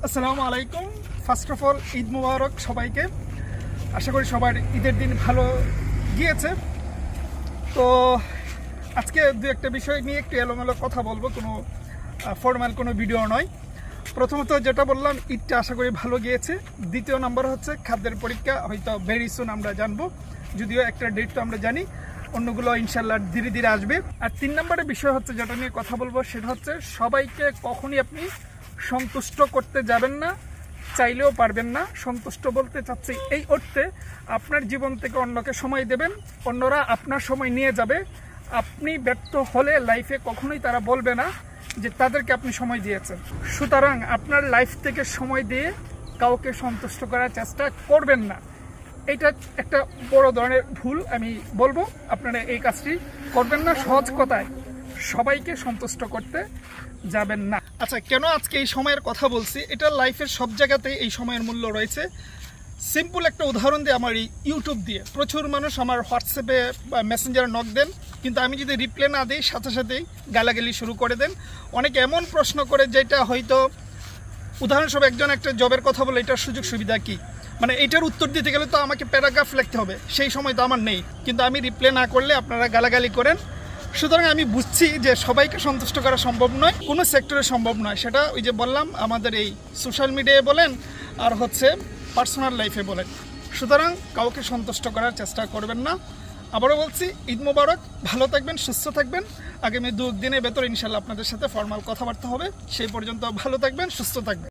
আসসালামু আলাইকুম। First of all Eid মুবারক সবাইকে। আশা করি সবার ঈদের দিন ভালো গিয়েছে। তো আজকে দু একটা বিষয় নিয়ে একটু এলোমেলো কথা বলবো, কোনো ফর্মাল কোনো ভিডিও নয়। প্রথমত যেটা বললাম, ঈদটা আশা করি ভালো গিয়েছে। দ্বিতীয় নাম্বার হচ্ছে খাদ্যের পরীক্ষা হয়তো ভেরি সুন আমরা জানবো, যদিও একটা ডেট তো আমরা জানি, অন্যগুলো ইনশাল্লাহ ধীরে ধীরে আসবে। আর 3 নম্বরের বিষয় হচ্ছে যেটা নিয়ে কথা বলবো, সেটা হচ্ছে সবাইকে কখনই আপনি সন্তুষ্ট করতে যাবেন না, চাইলেও পারবেন না। সন্তুষ্ট বলতে চাচ্ছি এই অর্থে, আপনার জীবন থেকে অন্যকে সময় দেবেন, অন্যরা আপনার সময় নিয়ে যাবে। আপনি ব্যর্থ হলে লাইফে কখনোই তারা বলবে না যে তাদেরকে আপনি সময় দিয়েছেন। সুতরাং আপনার লাইফ থেকে সময় দিয়ে কাউকে সন্তুষ্ট করার চেষ্টা করবেন না। এটা একটা বড় ধরনের ভুল, আমি বলবো আপনারা এই কাজটি করবেন না। সহজ কথায় সবাইকে সন্তুষ্ট করতে যাবেন না। আচ্ছা, কেন আজকে এই সময়ের কথা বলছি? এটা লাইফের সব জায়গাতেই এই সময়ের মূল্য রয়েছে। সিম্পল একটা উদাহরণ দিয়ে, আমার এই ইউটিউব দিয়ে প্রচুর মানুষ আমার হোয়াটসঅ্যাপে বা মেসেঞ্জারে নক দেন, কিন্তু আমি যদি রিপ্লাই না দিই সাথে সাথেই গালাগালি শুরু করে দেন। অনেকে এমন প্রশ্ন করে যেটা হয়তো, উদাহরণস্বরূপ একজন একটা জবের কথা বলে, এটার সুযোগ সুবিধা কী, মানে এটার উত্তর দিতে গেলে তো আমাকে প্যারাগ্রাফ লিখতে হবে, সেই সময় তো আমার নেই, কিন্তু আমি রিপ্লাই না করলে আপনারা গালাগালি করেন। সুতরাং আমি বুঝছি যে সবাইকে সন্তুষ্ট করা সম্ভব নয়, কোনো সেক্টরে সম্ভব নয়। সেটা ওই যে বললাম, আমাদের এই সোশ্যাল মিডিয়ায় বলেন আর হচ্ছে পার্সোনাল লাইফে বলেন। সুতরাং কাউকে সন্তুষ্ট করার চেষ্টা করবেন না। আবারও বলছি, ঈদ মোবারক, ভালো থাকবেন, সুস্থ থাকবেন। আগামী 2 দিনের ভেতর ইনশাল্লাহ আপনাদের সাথে ফর্মাল কথাবার্তা হবে। সেই পর্যন্ত ভালো থাকবেন, সুস্থ থাকবেন।